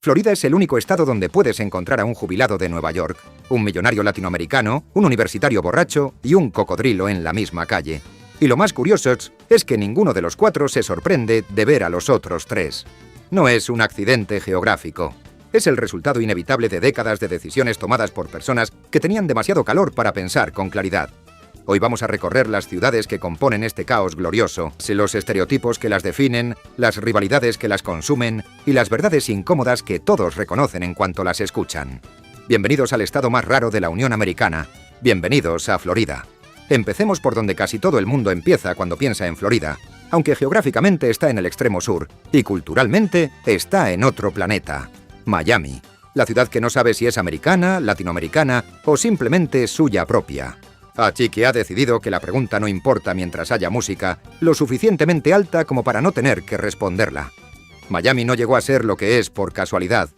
Florida es el único estado donde puedes encontrar a un jubilado de Nueva York, un millonario latinoamericano, un universitario borracho y un cocodrilo en la misma calle. Y lo más curioso es que ninguno de los cuatro se sorprende de ver a los otros tres. No es un accidente geográfico. Es el resultado inevitable de décadas de decisiones tomadas por personas que tenían demasiado calor para pensar con claridad. Hoy vamos a recorrer las ciudades que componen este caos glorioso, los estereotipos que las definen, las rivalidades que las consumen y las verdades incómodas que todos reconocen en cuanto las escuchan. Bienvenidos al estado más raro de la Unión Americana. Bienvenidos a Florida. Empecemos por donde casi todo el mundo empieza cuando piensa en Florida, aunque geográficamente está en el extremo sur y culturalmente está en otro planeta. Miami, la ciudad que no sabe si es americana, latinoamericana o simplemente suya propia. Así que ha decidido que la pregunta no importa mientras haya música lo suficientemente alta como para no tener que responderla. Miami no llegó a ser lo que es por casualidad.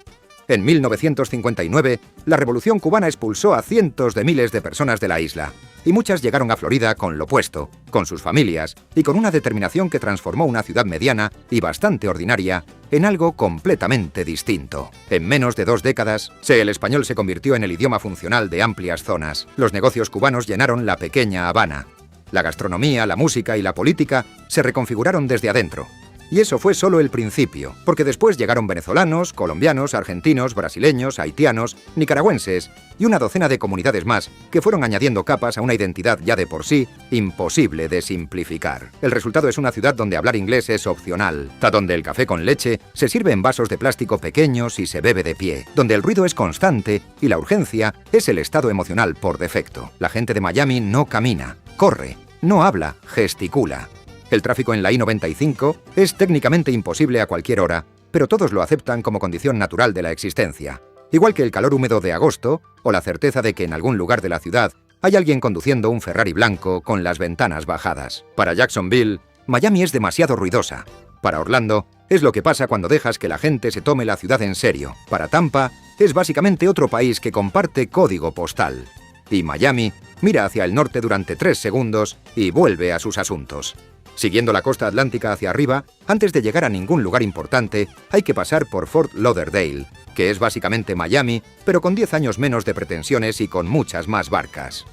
En 1959, la Revolución Cubana expulsó a cientos de miles de personas de la isla, y muchas llegaron a Florida con lo opuesto, con sus familias y con una determinación que transformó una ciudad mediana y bastante ordinaria en algo completamente distinto. En menos de 2 décadas, el español se convirtió en el idioma funcional de amplias zonas. Los negocios cubanos llenaron la pequeña Habana. La gastronomía, la música y la política se reconfiguraron desde adentro. Y eso fue solo el principio, porque después llegaron venezolanos, colombianos, argentinos, brasileños, haitianos, nicaragüenses y una docena de comunidades más que fueron añadiendo capas a una identidad ya de por sí imposible de simplificar. El resultado es una ciudad donde hablar inglés es opcional, donde el café con leche se sirve en vasos de plástico pequeños y se bebe de pie, donde el ruido es constante y la urgencia es el estado emocional por defecto. La gente de Miami no camina, corre, no habla, gesticula. El tráfico en la I-95 es técnicamente imposible a cualquier hora, pero todos lo aceptan como condición natural de la existencia. Igual que el calor húmedo de agosto o la certeza de que en algún lugar de la ciudad hay alguien conduciendo un Ferrari blanco con las ventanas bajadas. Para Jacksonville, Miami es demasiado ruidosa. Para Orlando, es lo que pasa cuando dejas que la gente se tome la ciudad en serio. Para Tampa, es básicamente otro país que comparte código postal. Y Miami mira hacia el norte durante 3 segundos y vuelve a sus asuntos. Siguiendo la costa atlántica hacia arriba, antes de llegar a ningún lugar importante, hay que pasar por Fort Lauderdale, que es básicamente Miami, pero con 10 años menos de pretensiones y con muchas más barcas.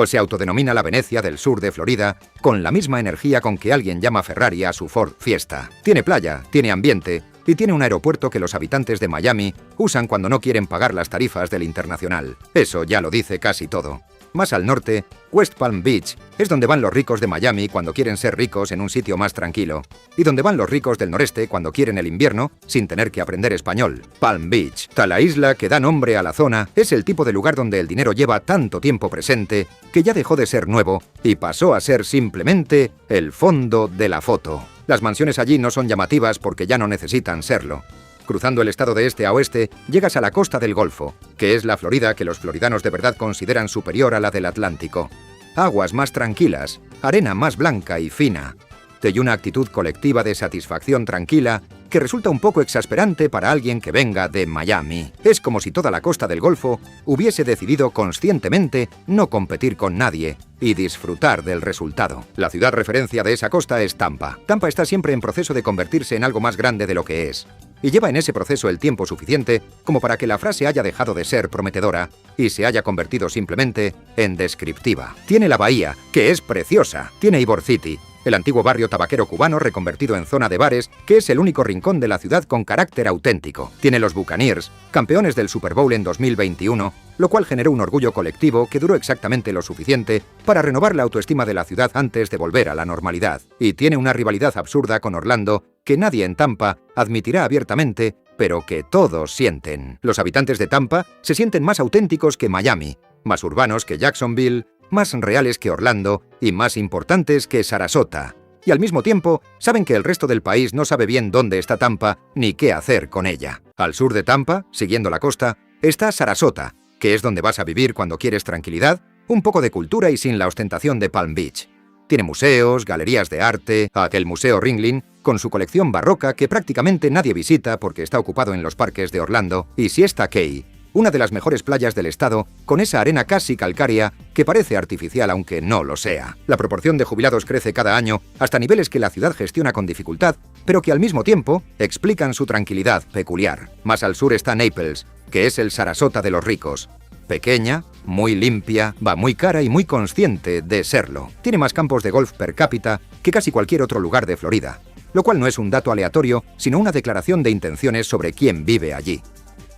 Se autodenomina la Venecia del sur de Florida, con la misma energía con que alguien llama Ferrari a su Ford Fiesta. Tiene playa, tiene ambiente y tiene un aeropuerto que los habitantes de Miami usan cuando no quieren pagar las tarifas del internacional. Eso ya lo dice casi todo. Más al norte, West Palm Beach es donde van los ricos de Miami cuando quieren ser ricos en un sitio más tranquilo, y donde van los ricos del noreste cuando quieren el invierno sin tener que aprender español. Palm Beach, la isla que da nombre a la zona, es el tipo de lugar donde el dinero lleva tanto tiempo presente que ya dejó de ser nuevo y pasó a ser simplemente el fondo de la foto. Las mansiones allí no son llamativas porque ya no necesitan serlo. Cruzando el estado de este a oeste, llegas a la costa del Golfo, que es la Florida que los floridanos de verdad consideran superior a la del Atlántico. Aguas más tranquilas, arena más blanca y fina, y una actitud colectiva de satisfacción tranquila que resulta un poco exasperante para alguien que venga de Miami. Es como si toda la costa del Golfo hubiese decidido conscientemente no competir con nadie y disfrutar del resultado. La ciudad referencia de esa costa es Tampa. Tampa está siempre en proceso de convertirse en algo más grande de lo que es. Y lleva en ese proceso el tiempo suficiente como para que la frase haya dejado de ser prometedora y se haya convertido simplemente en descriptiva. Tiene la bahía, que es preciosa. Tiene Ybor City, el antiguo barrio tabaquero cubano reconvertido en zona de bares, que es el único rincón de la ciudad con carácter auténtico. Tiene los Buccaneers, campeones del Super Bowl en 2021, lo cual generó un orgullo colectivo que duró exactamente lo suficiente para renovar la autoestima de la ciudad antes de volver a la normalidad. Y tiene una rivalidad absurda con Orlando que nadie en Tampa admitirá abiertamente, pero que todos sienten. Los habitantes de Tampa se sienten más auténticos que Miami, más urbanos que Jacksonville, más reales que Orlando y más importantes que Sarasota. Y al mismo tiempo, saben que el resto del país no sabe bien dónde está Tampa ni qué hacer con ella. Al sur de Tampa, siguiendo la costa, está Sarasota, que es donde vas a vivir cuando quieres tranquilidad, un poco de cultura y sin la ostentación de Palm Beach. Tiene museos, galerías de arte, aquel Museo Ringling, con su colección barroca que prácticamente nadie visita porque está ocupado en los parques de Orlando, y Siesta Key, una de las mejores playas del estado, con esa arena casi calcárea que parece artificial aunque no lo sea. La proporción de jubilados crece cada año hasta niveles que la ciudad gestiona con dificultad, pero que al mismo tiempo explican su tranquilidad peculiar. Más al sur está Naples, que es el Sarasota de los ricos. Pequeña, muy limpia, va muy cara y muy consciente de serlo. Tiene más campos de golf per cápita que casi cualquier otro lugar de Florida, lo cual no es un dato aleatorio, sino una declaración de intenciones sobre quién vive allí.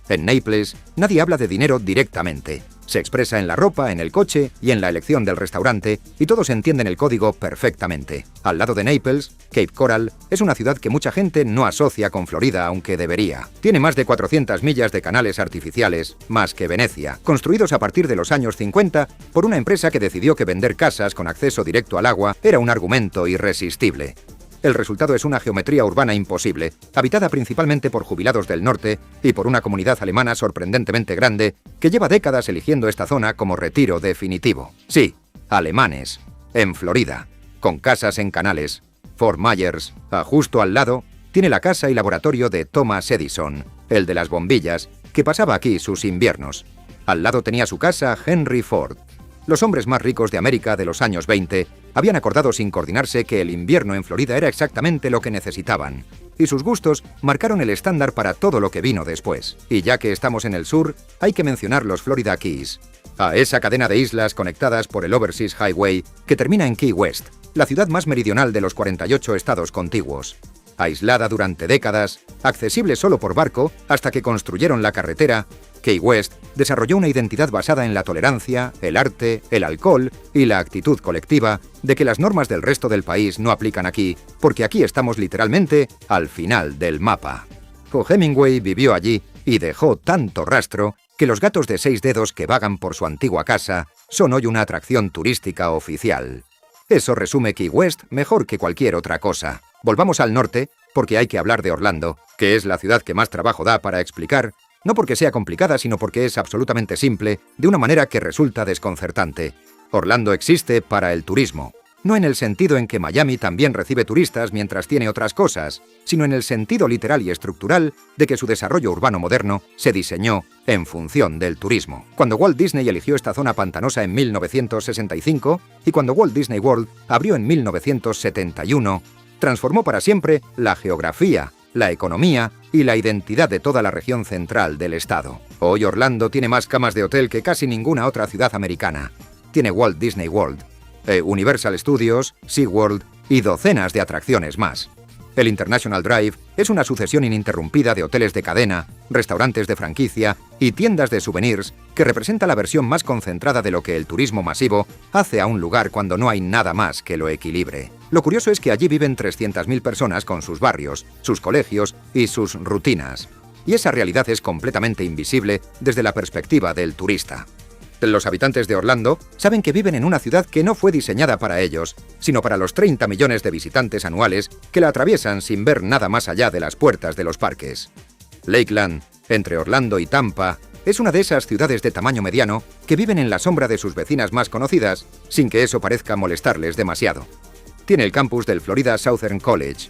En Naples, nadie habla de dinero directamente. Se expresa en la ropa, en el coche y en la elección del restaurante, y todos entienden el código perfectamente. Al lado de Naples, Cape Coral es una ciudad que mucha gente no asocia con Florida, aunque debería. Tiene más de 400 millas de canales artificiales, más que Venecia, construidos a partir de los años 50 por una empresa que decidió que vender casas con acceso directo al agua era un argumento irresistible. El resultado es una geometría urbana imposible, habitada principalmente por jubilados del norte y por una comunidad alemana sorprendentemente grande que lleva décadas eligiendo esta zona como retiro definitivo. Sí, alemanes, en Florida, con casas en canales. Fort Myers, justo al lado, tiene la casa y laboratorio de Thomas Edison, el de las bombillas, que pasaba aquí sus inviernos. Al lado tenía su casa Henry Ford. Los hombres más ricos de América de los años 20 habían acordado sin coordinarse que el invierno en Florida era exactamente lo que necesitaban, y sus gustos marcaron el estándar para todo lo que vino después. Y ya que estamos en el sur, hay que mencionar los Florida Keys, a esa cadena de islas conectadas por el Overseas Highway que termina en Key West, la ciudad más meridional de los 48 estados contiguos. Aislada durante décadas, accesible solo por barco hasta que construyeron la carretera, Key West desarrolló una identidad basada en la tolerancia, el arte, el alcohol y la actitud colectiva de que las normas del resto del país no aplican aquí, porque aquí estamos literalmente al final del mapa. Hemingway vivió allí y dejó tanto rastro que los gatos de 6 dedos que vagan por su antigua casa son hoy una atracción turística oficial. Eso resume Key West mejor que cualquier otra cosa. Volvamos al norte, porque hay que hablar de Orlando, que es la ciudad que más trabajo da para explicar, no porque sea complicada, sino porque es absolutamente simple, de una manera que resulta desconcertante. Orlando existe para el turismo, no en el sentido en que Miami también recibe turistas mientras tiene otras cosas, sino en el sentido literal y estructural de que su desarrollo urbano moderno se diseñó en función del turismo. Cuando Walt Disney eligió esta zona pantanosa en 1965 y cuando Walt Disney World abrió en 1971, transformó para siempre la geografía, la economía y la identidad de toda la región central del estado. Hoy Orlando tiene más camas de hotel que casi ninguna otra ciudad americana. Tiene Walt Disney World, Universal Studios, SeaWorld y docenas de atracciones más. El International Drive es una sucesión ininterrumpida de hoteles de cadena, restaurantes de franquicia y tiendas de souvenirs que representa la versión más concentrada de lo que el turismo masivo hace a un lugar cuando no hay nada más que lo equilibre. Lo curioso es que allí viven 300.000 personas con sus barrios, sus colegios y sus rutinas. Y esa realidad es completamente invisible desde la perspectiva del turista. Los habitantes de Orlando saben que viven en una ciudad que no fue diseñada para ellos, sino para los 30 millones de visitantes anuales que la atraviesan sin ver nada más allá de las puertas de los parques. Lakeland, entre Orlando y Tampa, es una de esas ciudades de tamaño mediano que viven en la sombra de sus vecinas más conocidas, sin que eso parezca molestarles demasiado. Tiene el campus del Florida Southern College,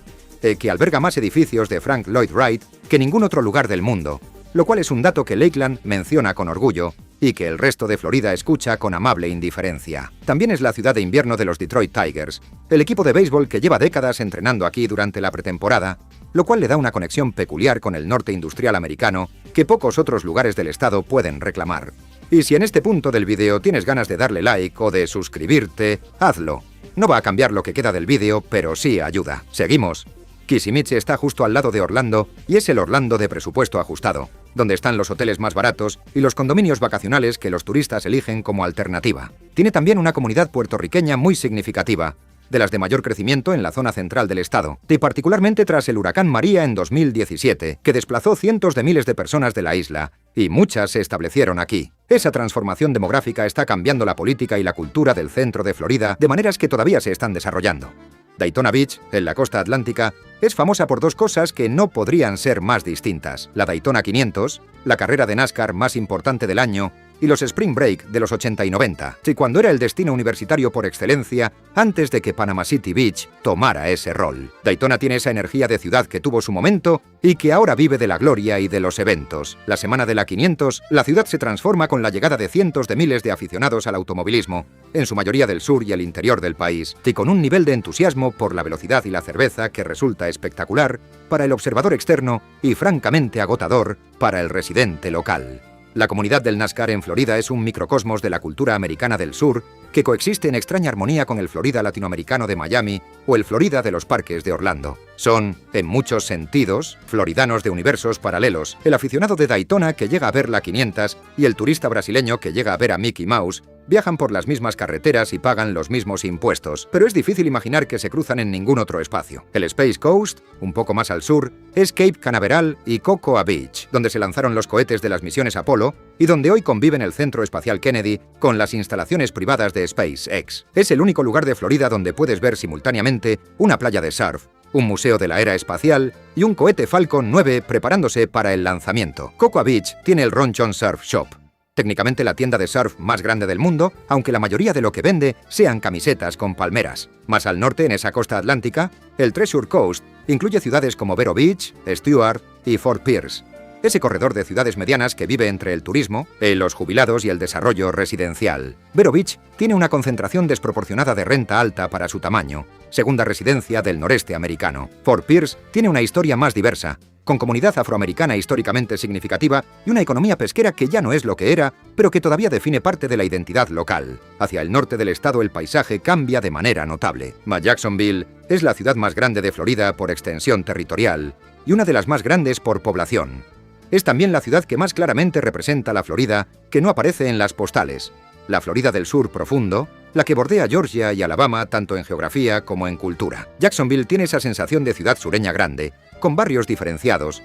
que alberga más edificios de Frank Lloyd Wright que ningún otro lugar del mundo, lo cual es un dato que Lakeland menciona con orgullo y que el resto de Florida escucha con amable indiferencia. También es la ciudad de invierno de los Detroit Tigers, el equipo de béisbol que lleva décadas entrenando aquí durante la pretemporada, lo cual le da una conexión peculiar con el norte industrial americano que pocos otros lugares del estado pueden reclamar. Y si en este punto del vídeo tienes ganas de darle like o de suscribirte, hazlo. No va a cambiar lo que queda del vídeo, pero sí ayuda. Seguimos. Kissimmee está justo al lado de Orlando y es el Orlando de presupuesto ajustado, donde están los hoteles más baratos y los condominios vacacionales que los turistas eligen como alternativa. Tiene también una comunidad puertorriqueña muy significativa, de las de mayor crecimiento en la zona central del estado, y particularmente tras el huracán María en 2017, que desplazó cientos de miles de personas de la isla, y muchas se establecieron aquí. Esa transformación demográfica está cambiando la política y la cultura del centro de Florida de maneras que todavía se están desarrollando. Daytona Beach, en la costa atlántica, es famosa por dos cosas que no podrían ser más distintas: la Daytona 500, la carrera de NASCAR más importante del año, y los Spring Break de los 80 y 90, y cuando era el destino universitario por excelencia antes de que Panama City Beach tomara ese rol. Daytona tiene esa energía de ciudad que tuvo su momento y que ahora vive de la gloria y de los eventos. La semana de la 500, la ciudad se transforma con la llegada de cientos de miles de aficionados al automovilismo, en su mayoría del sur y el interior del país, y con un nivel de entusiasmo por la velocidad y la cerveza que resulta espectacular para el observador externo y francamente agotador para el residente local. La comunidad del NASCAR en Florida es un microcosmos de la cultura americana del sur que coexiste en extraña armonía con el Florida latinoamericano de Miami o el Florida de los parques de Orlando. Son, en muchos sentidos, floridanos de universos paralelos. El aficionado de Daytona que llega a ver la 500 y el turista brasileño que llega a ver a Mickey Mouse viajan por las mismas carreteras y pagan los mismos impuestos, pero es difícil imaginar que se cruzan en ningún otro espacio. El Space Coast, un poco más al sur, es Cape Canaveral y Cocoa Beach, donde se lanzaron los cohetes de las misiones Apolo y donde hoy conviven el Centro Espacial Kennedy con las instalaciones privadas de SpaceX. Es el único lugar de Florida donde puedes ver simultáneamente una playa de surf, un museo de la era espacial y un cohete Falcon 9 preparándose para el lanzamiento. Cocoa Beach tiene el Ron John Surf Shop, técnicamente la tienda de surf más grande del mundo, aunque la mayoría de lo que vende sean camisetas con palmeras. Más al norte, en esa costa atlántica, el Treasure Coast incluye ciudades como Vero Beach, Stuart y Fort Pierce. Ese corredor de ciudades medianas que vive entre el turismo, los jubilados y el desarrollo residencial. Vero Beach tiene una concentración desproporcionada de renta alta para su tamaño, segunda residencia del noreste americano. Fort Pierce tiene una historia más diversa, con comunidad afroamericana históricamente significativa y una economía pesquera que ya no es lo que era, pero que todavía define parte de la identidad local. Hacia el norte del estado el paisaje cambia de manera notable. Jacksonville es la ciudad más grande de Florida por extensión territorial y una de las más grandes por población. Es también la ciudad que más claramente representa la Florida que no aparece en las postales. La Florida del sur profundo, la que bordea Georgia y Alabama tanto en geografía como en cultura. Jacksonville tiene esa sensación de ciudad sureña grande, con barrios diferenciados,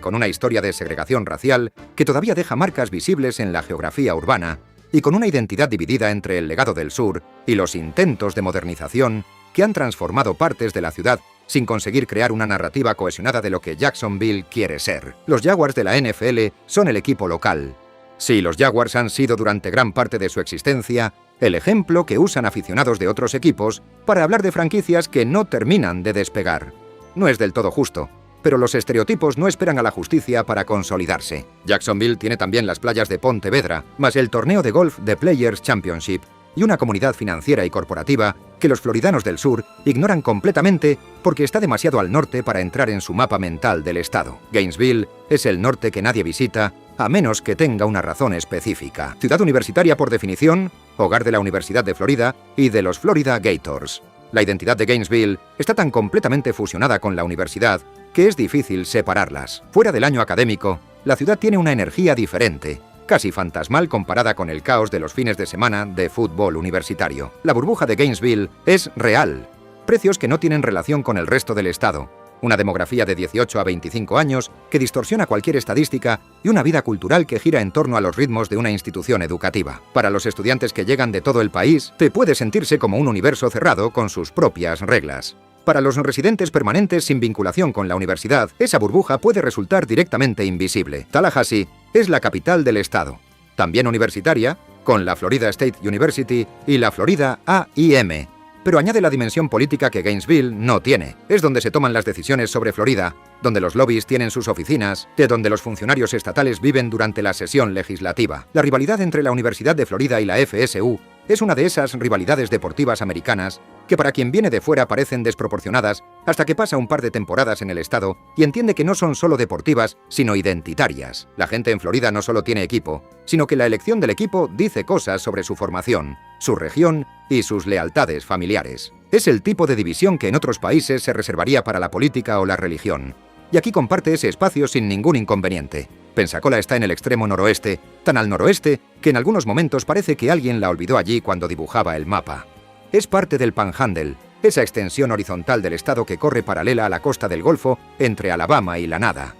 con una historia de segregación racial que todavía deja marcas visibles en la geografía urbana, y con una identidad dividida entre el legado del sur y los intentos de modernización que han transformado partes de la ciudad sin conseguir crear una narrativa cohesionada de lo que Jacksonville quiere ser. Los Jaguars de la NFL son el equipo local. Sí, los Jaguars han sido durante gran parte de su existencia el ejemplo que usan aficionados de otros equipos para hablar de franquicias que no terminan de despegar. No es del todo justo, pero los estereotipos no esperan a la justicia para consolidarse. Jacksonville tiene también las playas de Ponte Vedra, más el torneo de golf de Players Championship, y una comunidad financiera y corporativa que los floridanos del sur ignoran completamente porque está demasiado al norte para entrar en su mapa mental del estado. Gainesville es el norte que nadie visita, a menos que tenga una razón específica. Ciudad universitaria por definición, hogar de la Universidad de Florida y de los Florida Gators. La identidad de Gainesville está tan completamente fusionada con la universidad que es difícil separarlas. Fuera del año académico, la ciudad tiene una energía diferente, casi fantasmal comparada con el caos de los fines de semana de fútbol universitario. La burbuja de Gainesville es real. Precios que no tienen relación con el resto del estado. Una demografía de 18 a 25 años que distorsiona cualquier estadística y una vida cultural que gira en torno a los ritmos de una institución educativa. Para los estudiantes que llegan de todo el país, puede sentirse como un universo cerrado con sus propias reglas. Para los residentes permanentes sin vinculación con la universidad, esa burbuja puede resultar directamente invisible. Tallahassee es la capital del estado, también universitaria, con la Florida State University y la Florida A&M, pero añade la dimensión política que Gainesville no tiene. Es donde se toman las decisiones sobre Florida, donde los lobbies tienen sus oficinas, de donde los funcionarios estatales viven durante la sesión legislativa. La rivalidad entre la Universidad de Florida y la FSU es una de esas rivalidades deportivas americanas que para quien viene de fuera parecen desproporcionadas hasta que pasa un par de temporadas en el estado y entiende que no son solo deportivas, sino identitarias. La gente en Florida no solo tiene equipo, sino que la elección del equipo dice cosas sobre su formación, su región y sus lealtades familiares. Es el tipo de división que en otros países se reservaría para la política o la religión. Y aquí comparte ese espacio sin ningún inconveniente. Pensacola está en el extremo noroeste, tan al noroeste que en algunos momentos parece que alguien la olvidó allí cuando dibujaba el mapa. Es parte del Panhandle, esa extensión horizontal del estado que corre paralela a la costa del Golfo entre Alabama y la nada.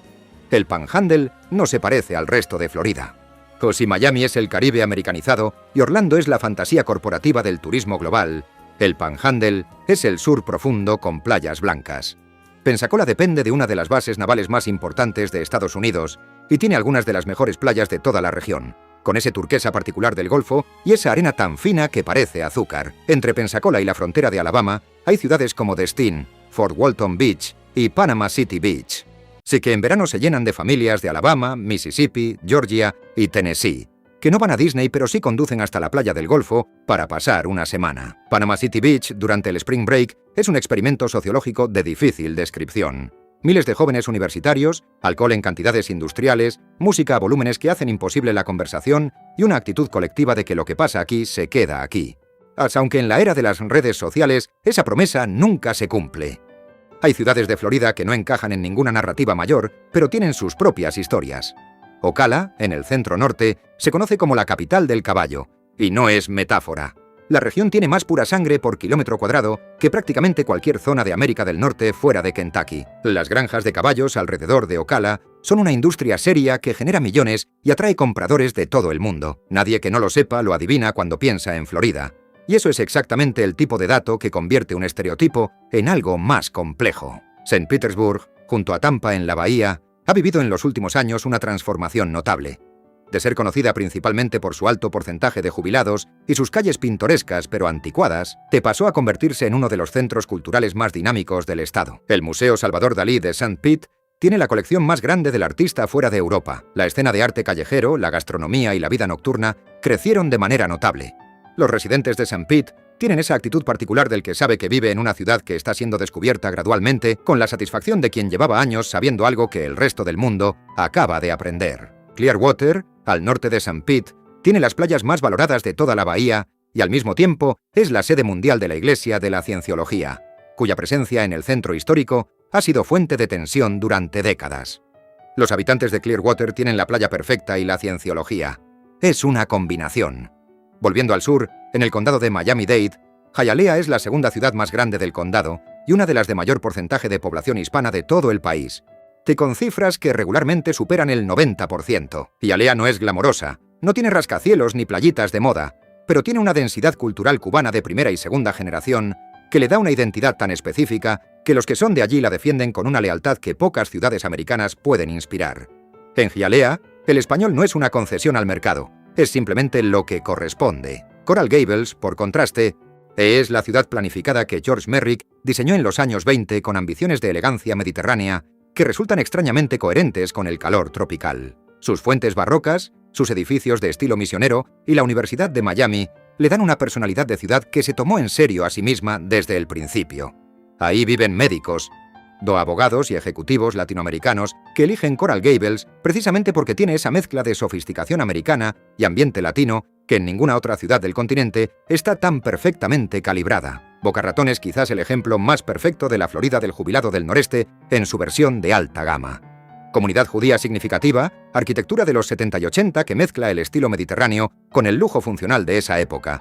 El Panhandle no se parece al resto de Florida. O si Miami es el Caribe americanizado y Orlando es la fantasía corporativa del turismo global, el Panhandle es el sur profundo con playas blancas. Pensacola depende de una de las bases navales más importantes de Estados Unidos y tiene algunas de las mejores playas de toda la región. con ese turquesa particular del Golfo y esa arena tan fina que parece azúcar. Entre Pensacola y la frontera de Alabama hay ciudades como Destin, Fort Walton Beach y Panama City Beach. Sí que en verano se llenan de familias de Alabama, Mississippi, Georgia y Tennessee, que no van a Disney pero sí conducen hasta la playa del Golfo para pasar una semana. Panama City Beach, durante el Spring Break, es un experimento sociológico de difícil descripción. Miles de jóvenes universitarios, alcohol en cantidades industriales, música a volúmenes que hacen imposible la conversación y una actitud colectiva de que lo que pasa aquí se queda aquí. Aunque en la era de las redes sociales, esa promesa nunca se cumple. Hay ciudades de Florida que no encajan en ninguna narrativa mayor, pero tienen sus propias historias. Ocala, en el centro norte, se conoce como la capital del caballo, y no es metáfora. La región tiene más pura sangre por kilómetro cuadrado que prácticamente cualquier zona de América del Norte fuera de Kentucky. Las granjas de caballos alrededor de Ocala son una industria seria que genera millones y atrae compradores de todo el mundo. Nadie que no lo sepa lo adivina cuando piensa en Florida. Y eso es exactamente el tipo de dato que convierte un estereotipo en algo más complejo. St. Petersburg, junto a Tampa en la bahía, ha vivido en los últimos años una transformación notable. De ser conocida principalmente por su alto porcentaje de jubilados y sus calles pintorescas pero anticuadas, pasó a convertirse en uno de los centros culturales más dinámicos del estado. El Museo Salvador Dalí de St. Pete tiene la colección más grande del artista fuera de Europa. La escena de arte callejero, la gastronomía y la vida nocturna crecieron de manera notable. Los residentes de St. Pete tienen esa actitud particular del que sabe que vive en una ciudad que está siendo descubierta gradualmente, con la satisfacción de quien llevaba años sabiendo algo que el resto del mundo acaba de aprender. Clearwater, al norte de St. Pete, tiene las playas más valoradas de toda la bahía y al mismo tiempo es la sede mundial de la Iglesia de la Cienciología, cuya presencia en el centro histórico ha sido fuente de tensión durante décadas. Los habitantes de Clearwater tienen la playa perfecta y la cienciología. Es una combinación. Volviendo al sur, en el condado de Miami-Dade, Hialeah es la segunda ciudad más grande del condado y una de las de mayor porcentaje de población hispana de todo el país, con cifras que regularmente superan el 90%. Hialeah no es glamorosa, no tiene rascacielos ni playitas de moda, pero tiene una densidad cultural cubana de primera y segunda generación que le da una identidad tan específica que los que son de allí la defienden con una lealtad que pocas ciudades americanas pueden inspirar. En Hialeah, el español no es una concesión al mercado, es simplemente lo que corresponde. Coral Gables, por contraste, es la ciudad planificada que George Merrick diseñó en los años 20 con ambiciones de elegancia mediterránea que resultan extrañamente coherentes con el calor tropical. Sus fuentes barrocas, sus edificios de estilo misionero y la Universidad de Miami le dan una personalidad de ciudad que se tomó en serio a sí misma desde el principio. Ahí viven médicos, abogados y ejecutivos latinoamericanos que eligen Coral Gables precisamente porque tiene esa mezcla de sofisticación americana y ambiente latino que en ninguna otra ciudad del continente está tan perfectamente calibrada. Boca Ratón es quizás el ejemplo más perfecto de la Florida del jubilado del noreste en su versión de alta gama. Comunidad judía significativa, arquitectura de los 70 y 80 que mezcla el estilo mediterráneo con el lujo funcional de esa época,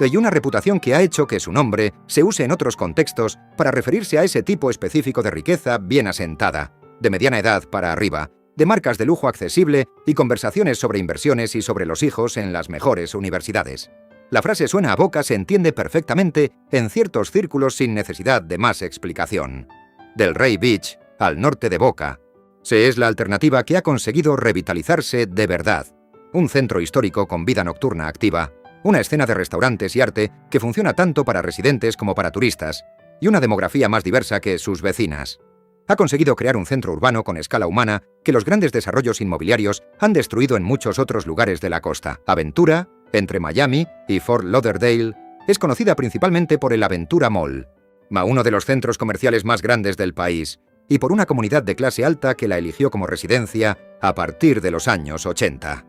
y una reputación que ha hecho que su nombre se use en otros contextos para referirse a ese tipo específico de riqueza bien asentada, de mediana edad para arriba, de marcas de lujo accesible y conversaciones sobre inversiones y sobre los hijos en las mejores universidades. La frase suena a boca, se entiende perfectamente en ciertos círculos sin necesidad de más explicación. Del Rey Beach, al norte de Boca, se es la alternativa que ha conseguido revitalizarse de verdad. Un centro histórico con vida nocturna activa, una escena de restaurantes y arte que funciona tanto para residentes como para turistas, y una demografía más diversa que sus vecinas. Ha conseguido crear un centro urbano con escala humana que los grandes desarrollos inmobiliarios han destruido en muchos otros lugares de la costa. Aventura, entre Miami y Fort Lauderdale, es conocida principalmente por el Aventura Mall, uno de los centros comerciales más grandes del país, y por una comunidad de clase alta que la eligió como residencia a partir de los años 80.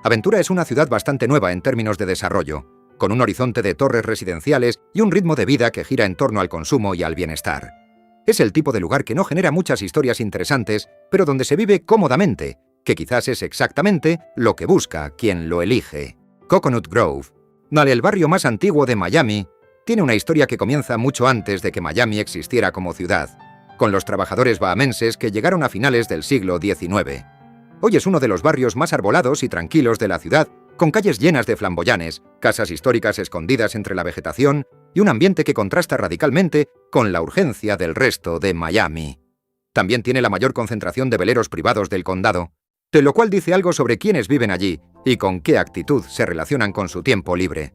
Aventura es una ciudad bastante nueva en términos de desarrollo, con un horizonte de torres residenciales y un ritmo de vida que gira en torno al consumo y al bienestar. Es el tipo de lugar que no genera muchas historias interesantes, pero donde se vive cómodamente, que quizás es exactamente lo que busca quien lo elige. Coconut Grove, el barrio más antiguo de Miami, tiene una historia que comienza mucho antes de que Miami existiera como ciudad, con los trabajadores bahamenses que llegaron a finales del siglo XIX. Hoy es uno de los barrios más arbolados y tranquilos de la ciudad, con calles llenas de flamboyanes, casas históricas escondidas entre la vegetación y un ambiente que contrasta radicalmente con la urgencia del resto de Miami. También tiene la mayor concentración de veleros privados del condado, lo cual dice algo sobre quiénes viven allí y con qué actitud se relacionan con su tiempo libre.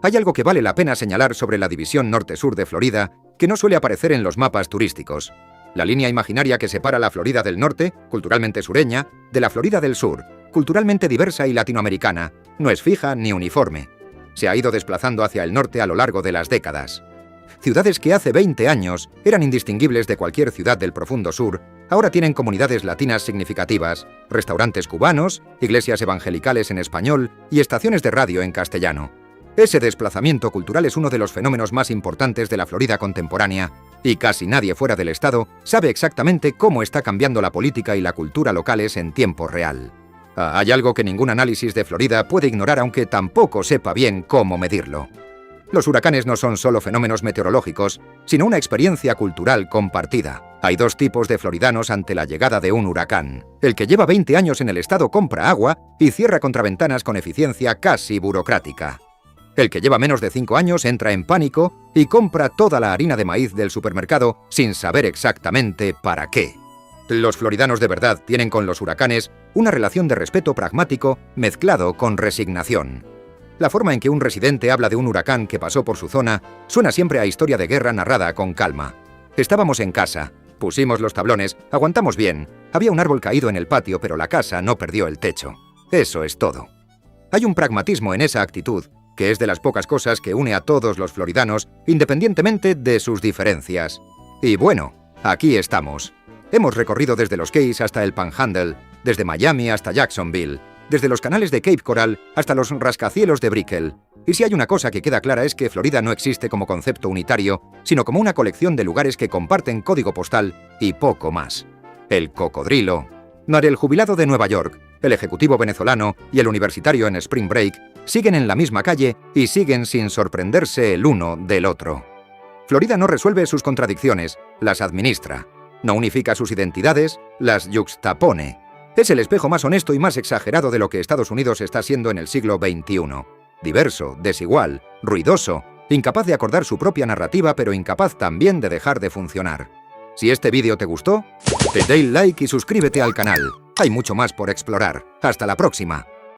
Hay algo que vale la pena señalar sobre la división norte-sur de Florida que no suele aparecer en los mapas turísticos. La línea imaginaria que separa la Florida del norte, culturalmente sureña, de la Florida del sur, culturalmente diversa y latinoamericana, no es fija ni uniforme. Se ha ido desplazando hacia el norte a lo largo de las décadas. Ciudades que hace 20 años eran indistinguibles de cualquier ciudad del profundo sur, ahora tienen comunidades latinas significativas, restaurantes cubanos, iglesias evangelicales en español y estaciones de radio en castellano. Ese desplazamiento cultural es uno de los fenómenos más importantes de la Florida contemporánea, y casi nadie fuera del estado sabe exactamente cómo está cambiando la política y la cultura locales en tiempo real. Hay algo que ningún análisis de Florida puede ignorar, aunque tampoco sepa bien cómo medirlo. Los huracanes no son solo fenómenos meteorológicos, sino una experiencia cultural compartida. Hay dos tipos de floridanos ante la llegada de un huracán. El que lleva 20 años en el estado compra agua y cierra contraventanas con eficiencia casi burocrática. El que lleva menos de 5 años entra en pánico y compra toda la harina de maíz del supermercado sin saber exactamente para qué. Los floridanos de verdad tienen con los huracanes una relación de respeto pragmático mezclado con resignación. La forma en que un residente habla de un huracán que pasó por su zona suena siempre a historia de guerra narrada con calma. Estábamos en casa, pusimos los tablones, aguantamos bien, había un árbol caído en el patio, pero la casa no perdió el techo. Eso es todo. Hay un pragmatismo en esa actitud que es de las pocas cosas que une a todos los floridanos, independientemente de sus diferencias. Y bueno, aquí estamos. Hemos recorrido desde los Keys hasta el Panhandle, desde Miami hasta Jacksonville, desde los canales de Cape Coral hasta los rascacielos de Brickell. Y si hay una cosa que queda clara es que Florida no existe como concepto unitario, sino como una colección de lugares que comparten código postal y poco más. El cocodrilo, el jubilado de Nueva York, el ejecutivo venezolano y el universitario en Spring Break siguen en la misma calle y siguen sin sorprenderse el uno del otro. Florida no resuelve sus contradicciones, las administra. No unifica sus identidades, las yuxtapone. Es el espejo más honesto y más exagerado de lo que Estados Unidos está siendo en el siglo XXI. Diverso, desigual, ruidoso, incapaz de acordar su propia narrativa, pero incapaz también de dejar de funcionar. Si este vídeo te gustó, dale like y suscríbete al canal. Hay mucho más por explorar. ¡Hasta la próxima!